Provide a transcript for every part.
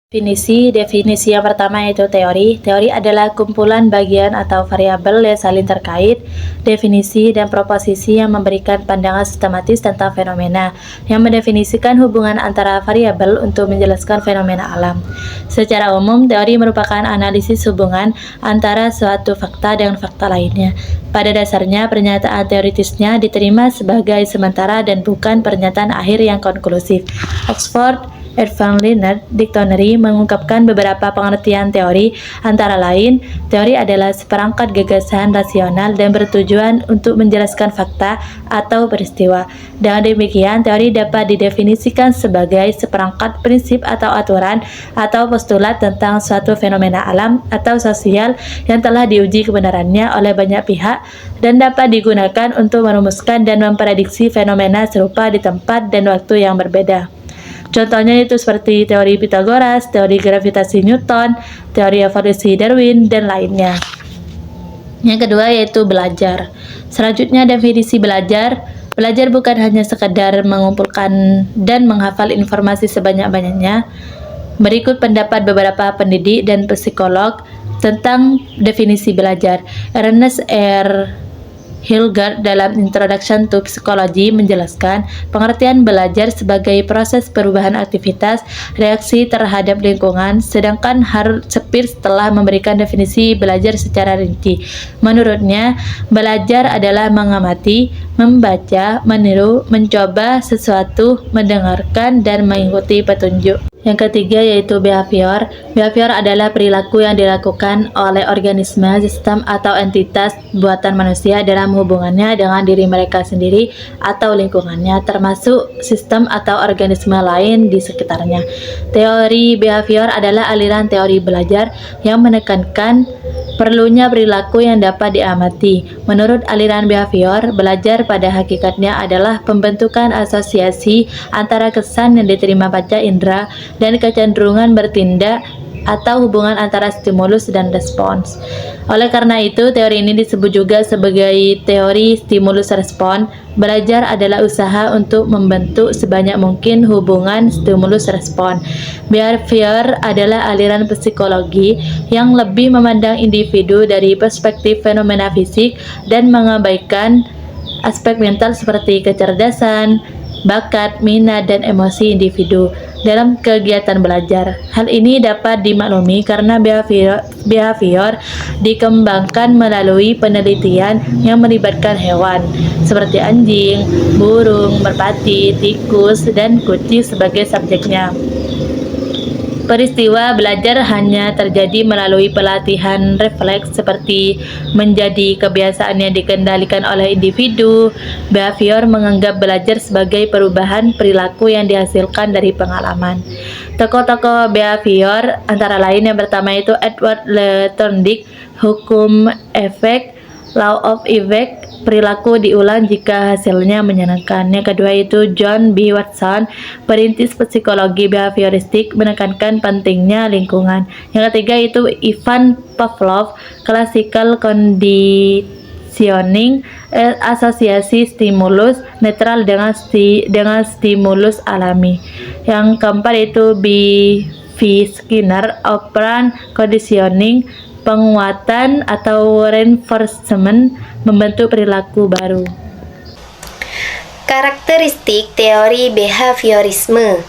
Definisi yang pertama yaitu teori. Teori adalah kumpulan bagian atau variabel yang saling terkait, definisi dan proposisi yang memberikan pandangan sistematis tentang fenomena, yang mendefinisikan hubungan antara variabel untuk menjelaskan fenomena alam. Secara umum, teori merupakan analisis hubungan antara suatu fakta dengan fakta lainnya. Pada dasarnya, pernyataan teoritisnya diterima sebagai sementara dan bukan pernyataan akhir yang konklusif. Oxford Urban Learner Dictionary mengungkapkan beberapa pengertian teori, antara lain, teori adalah seperangkat gagasan rasional dan bertujuan untuk menjelaskan fakta atau peristiwa. Dengan demikian, teori dapat didefinisikan sebagai seperangkat prinsip atau aturan atau postulat tentang suatu fenomena alam atau sosial yang telah diuji kebenarannya oleh banyak pihak dan dapat digunakan untuk merumuskan dan memprediksi fenomena serupa di tempat dan waktu yang berbeda. Contohnya itu seperti teori Pythagoras, teori gravitasi Newton, teori evolusi Darwin, dan lainnya. Yang kedua yaitu belajar. Selanjutnya definisi belajar. Belajar bukan hanya sekedar mengumpulkan dan menghafal informasi sebanyak-banyaknya. Berikut pendapat beberapa pendidik dan psikolog tentang definisi belajar. Ernest R. Hilgard dalam Introduction to Psychology menjelaskan pengertian belajar sebagai proses perubahan aktivitas reaksi terhadap lingkungan, sedangkan Harold Shapiro telah memberikan definisi belajar secara rinci. Menurutnya, belajar adalah mengamati, membaca, meniru, mencoba sesuatu, mendengarkan, dan mengikuti petunjuk. Yang ketiga yaitu behavior. Behavior adalah perilaku yang dilakukan oleh organisme, sistem, atau entitas buatan manusia dalam hubungannya dengan diri mereka sendiri atau lingkungannya, termasuk sistem atau organisme lain di sekitarnya. Teori behavior adalah aliran teori belajar yang menekankan perlunya perilaku yang dapat diamati. Menurut aliran behavior, belajar pada hakikatnya adalah pembentukan asosiasi antara kesan yang diterima panca indera dan kecenderungan bertindak atau hubungan antara stimulus dan respons. Oleh karena itu, teori ini disebut juga sebagai teori stimulus respon. Belajar adalah usaha untuk membentuk sebanyak mungkin hubungan stimulus respon. Behavior adalah aliran psikologi yang lebih memandang individu dari perspektif fenomena fisik dan mengabaikan aspek mental seperti kecerdasan, bakat, minat, dan emosi individu dalam kegiatan belajar. Hal ini dapat dimaklumi karena behavior dikembangkan melalui penelitian yang melibatkan hewan seperti anjing, burung, merpati, tikus, dan kucing sebagai subjeknya. Peristiwa belajar hanya terjadi melalui pelatihan refleks seperti menjadi kebiasaan yang dikendalikan oleh individu. Behavior menganggap belajar sebagai perubahan perilaku yang dihasilkan dari pengalaman. Tokoh-tokoh behavior antara lain yang pertama itu Edward L. Thorndike, hukum efek, law of effect, perilaku diulang jika hasilnya menyenangkan. Yang kedua itu John B. Watson, perintis psikologi behavioristik, menekankan pentingnya lingkungan. Yang ketiga itu Ivan Pavlov, classical conditioning, asosiasi stimulus netral dengan stimulus alami. Yang keempat itu B. V. Skinner, operant conditioning, penguatan atau reinforcement, membentuk perilaku baru. Karakteristik teori behaviorisme.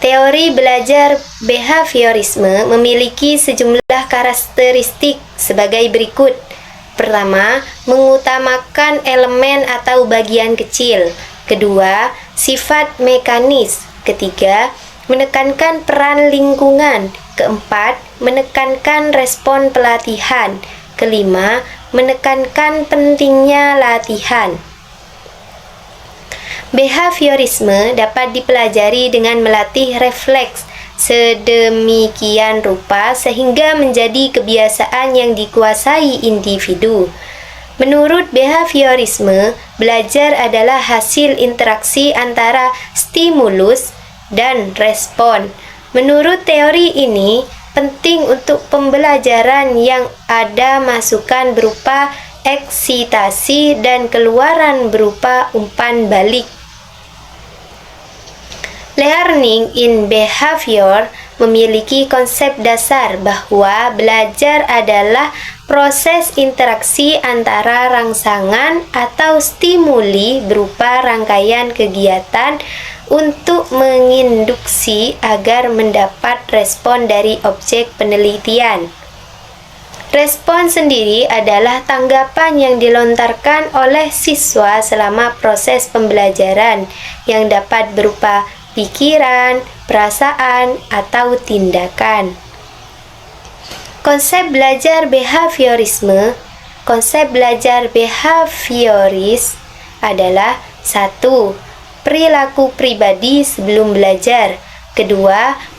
Teori belajar behaviorisme memiliki sejumlah karakteristik sebagai berikut. Pertama, mengutamakan elemen atau bagian kecil. Kedua, sifat mekanis. Ketiga, menekankan peran lingkungan. Keempat, menekankan respon pelatihan. Kelima, menekankan pentingnya latihan. Behaviorisme dapat dipelajari dengan melatih refleks sedemikian rupa sehingga menjadi kebiasaan yang dikuasai individu. Menurut behaviorisme, belajar adalah hasil interaksi antara stimulus dan respon. Menurut teori ini, penting untuk pembelajaran yang ada masukan berupa eksitasi dan keluaran berupa umpan balik. Learning in behavior memiliki konsep dasar bahwa belajar adalah proses interaksi antara rangsangan atau stimuli berupa rangkaian kegiatan untuk menginduksi agar mendapat respon dari objek penelitian. Respon sendiri adalah tanggapan yang dilontarkan oleh siswa selama proses pembelajaran yang dapat berupa pikiran, perasaan, atau tindakan. Konsep belajar behavioris adalah 1. Perilaku pribadi sebelum belajar. 2.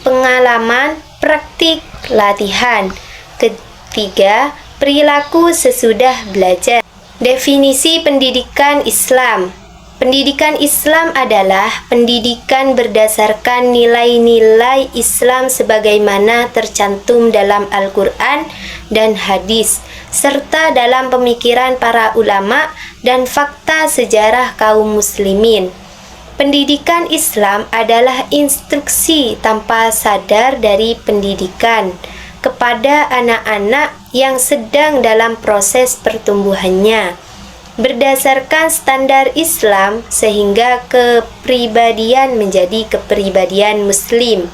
Pengalaman praktik latihan. 3. Perilaku sesudah belajar. Definisi pendidikan Islam. Pendidikan Islam adalah pendidikan berdasarkan nilai-nilai Islam sebagaimana tercantum dalam Al-Quran dan hadis, serta dalam pemikiran para ulama dan fakta sejarah kaum muslimin. Pendidikan Islam adalah instruksi tanpa sadar dari pendidikan kepada anak-anak yang sedang dalam proses pertumbuhannya berdasarkan standar Islam sehingga kepribadian menjadi kepribadian Muslim.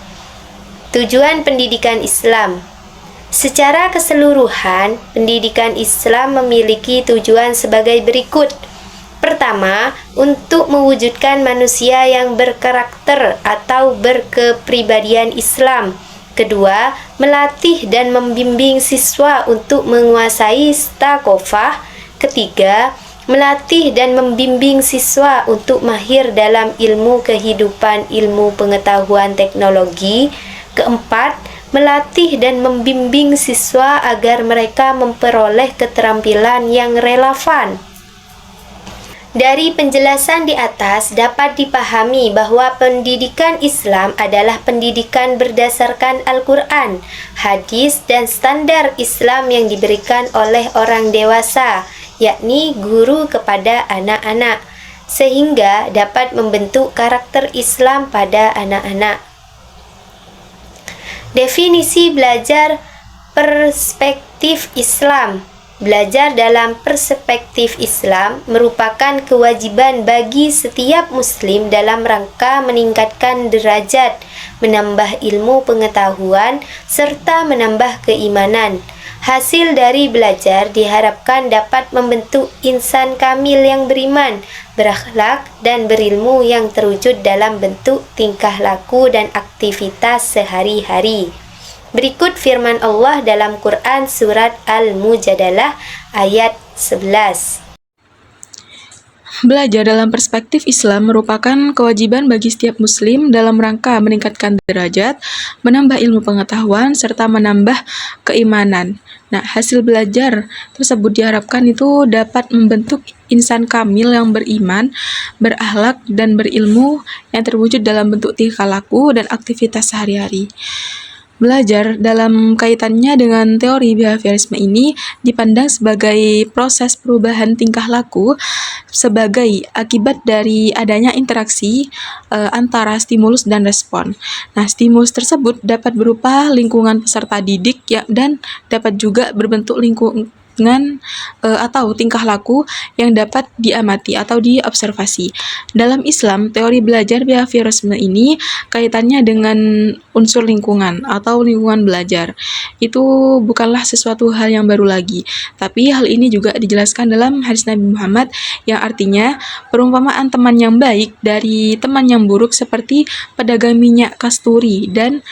Tujuan pendidikan Islam. Secara keseluruhan, pendidikan Islam memiliki tujuan sebagai berikut. Pertama, untuk mewujudkan manusia yang berkarakter atau berkepribadian Islam. Kedua, melatih dan membimbing siswa untuk menguasai stakofah. Ketiga, melatih dan membimbing siswa untuk mahir dalam ilmu kehidupan, ilmu pengetahuan teknologi. Keempat, melatih dan membimbing siswa agar mereka memperoleh keterampilan yang relevan. Dari penjelasan di atas dapat dipahami bahwa pendidikan Islam adalah pendidikan berdasarkan Al-Quran, hadis, dan standar Islam yang diberikan oleh orang dewasa, yakni guru kepada anak-anak, sehingga dapat membentuk karakter Islam pada anak-anak. Definisi belajar perspektif Islam. Belajar dalam perspektif Islam merupakan kewajiban bagi setiap muslim dalam rangka meningkatkan derajat, menambah ilmu pengetahuan, serta menambah keimanan. Hasil dari belajar diharapkan dapat membentuk insan kamil yang beriman, berakhlak, dan berilmu yang terwujud dalam bentuk tingkah laku dan aktivitas sehari-hari. Berikut firman Allah dalam Quran Surat Al-Mujadalah ayat 11. Belajar dalam perspektif Islam merupakan kewajiban bagi setiap muslim dalam rangka meningkatkan derajat, menambah ilmu pengetahuan, serta menambah keimanan. Nah, hasil belajar tersebut diharapkan itu dapat membentuk insan kamil yang beriman, berakhlak, dan berilmu yang terwujud dalam bentuk tingkah laku dan aktivitas sehari-hari. Belajar dalam kaitannya dengan teori behaviorisme ini dipandang sebagai proses perubahan tingkah laku sebagai akibat dari adanya interaksi antara stimulus dan respon. Nah, stimulus tersebut dapat berupa lingkungan peserta didik ya, dan dapat juga berbentuk lingkungan atau tingkah laku yang dapat diamati atau diobservasi. Dalam Islam, teori belajar behaviorisme ini kaitannya dengan unsur lingkungan atau lingkungan belajar. Itu bukanlah sesuatu hal yang baru lagi, tapi hal ini juga dijelaskan dalam hadis Nabi Muhammad yang artinya perumpamaan teman yang baik dari teman yang buruk seperti pedagang minyak kasturi dan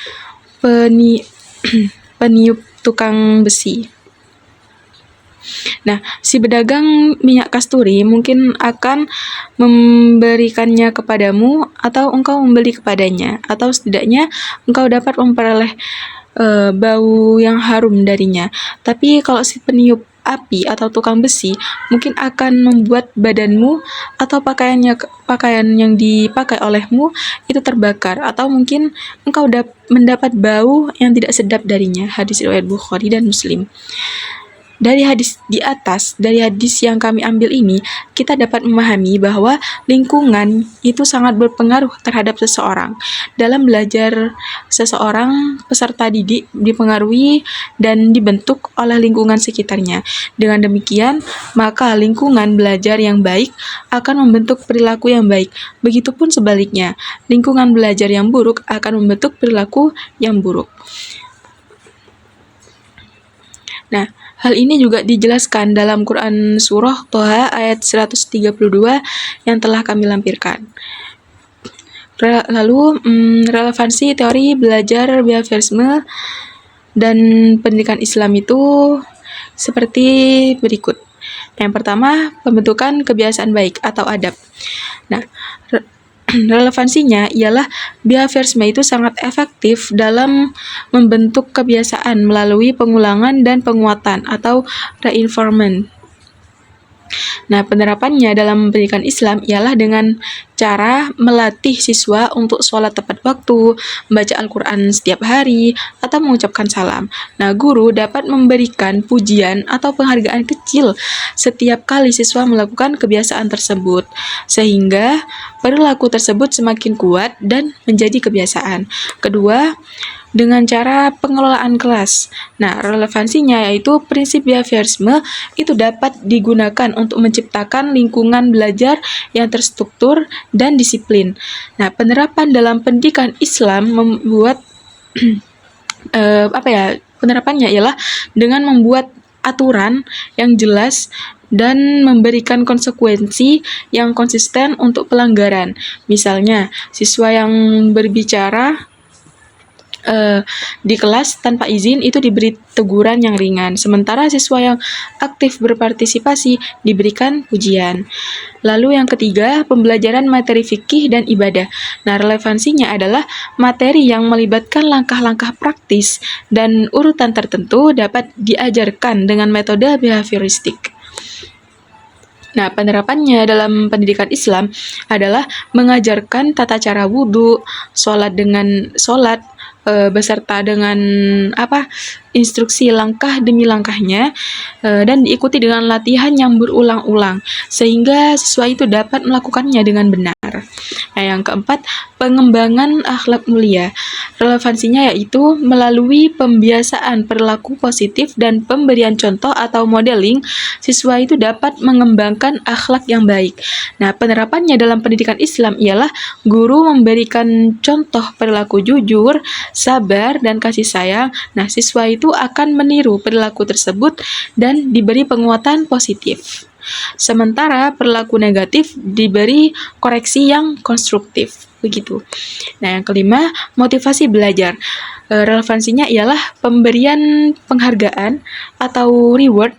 peniup tukang besi. Nah, si pedagang minyak kasturi mungkin akan memberikannya kepadamu atau engkau membeli kepadanya, atau setidaknya engkau dapat memperoleh bau yang harum darinya. Tapi kalau si peniup api atau tukang besi mungkin akan membuat badanmu atau pakaian yang dipakai olehmu itu terbakar, atau mungkin engkau mendapat bau yang tidak sedap darinya. Hadis riwayat Bukhari dan Muslim. Dari hadis di atas, dari hadis yang kami ambil ini, kita dapat memahami bahwa lingkungan itu sangat berpengaruh terhadap seseorang. Dalam belajar, seseorang peserta didik dipengaruhi dan dibentuk oleh lingkungan sekitarnya. Dengan demikian, maka lingkungan belajar yang baik akan membentuk perilaku yang baik. Begitupun sebaliknya, lingkungan belajar yang buruk akan membentuk perilaku yang buruk. Nah, hal ini juga dijelaskan dalam Quran Surah Toha ayat 132 yang telah kami lampirkan. Lalu, relevansi teori belajar behaviorisme dan pendidikan Islam itu seperti berikut. Yang pertama, pembentukan kebiasaan baik atau adab. Nah, relevansinya ialah behaviorisme itu sangat efektif dalam membentuk kebiasaan melalui pengulangan dan penguatan atau reinforcement. Nah, penerapannya dalam pendidikan Islam ialah dengan cara melatih siswa untuk sholat tepat waktu, membaca Al-Quran setiap hari, atau mengucapkan salam. Nah, guru dapat memberikan pujian atau penghargaan kecil setiap kali siswa melakukan kebiasaan tersebut, sehingga perilaku tersebut semakin kuat dan menjadi kebiasaan. Kedua, dengan cara pengelolaan kelas. Nah, relevansinya yaitu prinsip behaviorisme itu dapat digunakan untuk menciptakan lingkungan belajar yang terstruktur dan disiplin. Nah, penerapan dalam pendidikan Islam membuat penerapannya ialah dengan membuat aturan yang jelas dan memberikan konsekuensi yang konsisten untuk pelanggaran. Misalnya, siswa yang berbicara di kelas tanpa izin itu diberi teguran yang ringan, sementara siswa yang aktif berpartisipasi diberikan pujian. Lalu yang ketiga, pembelajaran materi fikih dan ibadah. Nah, relevansinya adalah materi yang melibatkan langkah-langkah praktis dan urutan tertentu dapat diajarkan dengan metode behavioristik. Nah, penerapannya dalam pendidikan Islam adalah mengajarkan tata cara wudhu, sholat beserta dengan instruksi langkah demi langkahnya, dan diikuti dengan latihan yang berulang-ulang sehingga siswa itu dapat melakukannya dengan benar. Nah, yang keempat, pengembangan akhlak mulia. Relevansinya yaitu melalui pembiasaan perilaku positif dan pemberian contoh atau modeling, siswa itu dapat mengembangkan akhlak yang baik. Nah, penerapannya dalam pendidikan Islam ialah guru memberikan contoh perilaku jujur, sabar, dan kasih sayang. Nah, siswa itu akan meniru perilaku tersebut dan diberi penguatan positif. Sementara perilaku negatif diberi koreksi yang konstruktif. Begitu. Nah, yang kelima, motivasi belajar. Relevansinya ialah pemberian penghargaan atau reward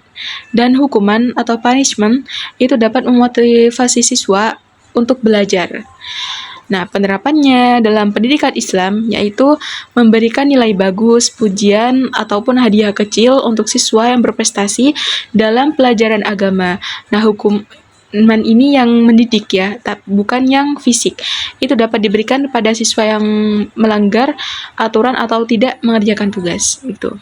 dan hukuman atau punishment itu dapat memotivasi siswa untuk belajar. Nah, penerapannya dalam pendidikan Islam yaitu memberikan nilai bagus, pujian, ataupun hadiah kecil untuk siswa yang berprestasi dalam pelajaran agama. Nah, hukuman ini yang mendidik ya, bukan yang fisik. Itu dapat diberikan pada siswa yang melanggar aturan atau tidak mengerjakan tugas. Gitu.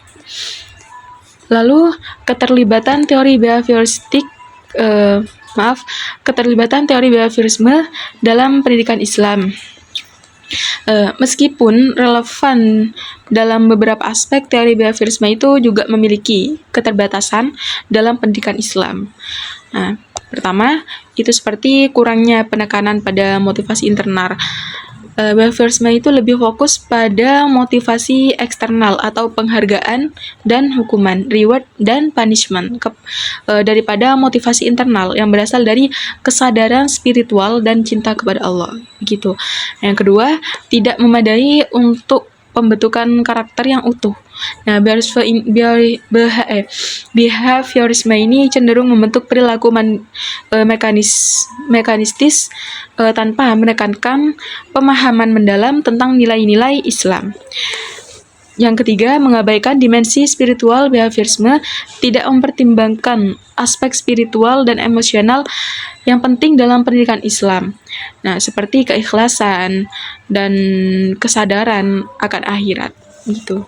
Lalu, keterlibatan teori behaviorisme dalam pendidikan Islam. Meskipun relevan dalam beberapa aspek, teori behaviorisme itu juga memiliki keterbatasan dalam pendidikan Islam. Nah, pertama, itu seperti kurangnya penekanan pada motivasi internal. Behaviorisme itu lebih fokus pada motivasi eksternal atau penghargaan dan hukuman, reward dan punishment, daripada motivasi internal yang berasal dari kesadaran spiritual dan cinta kepada Allah. Gitu. Yang kedua, tidak memadai untuk pembentukan karakter yang utuh. Nah, behaviorisme ini cenderung membentuk perilaku mekanistis tanpa menekankan pemahaman mendalam tentang nilai-nilai Islam. Yang ketiga, mengabaikan dimensi spiritual. Behaviorisme tidak mempertimbangkan aspek spiritual dan emosional yang penting dalam pendidikan Islam. Nah, seperti keikhlasan dan kesadaran akan akhirat gitu.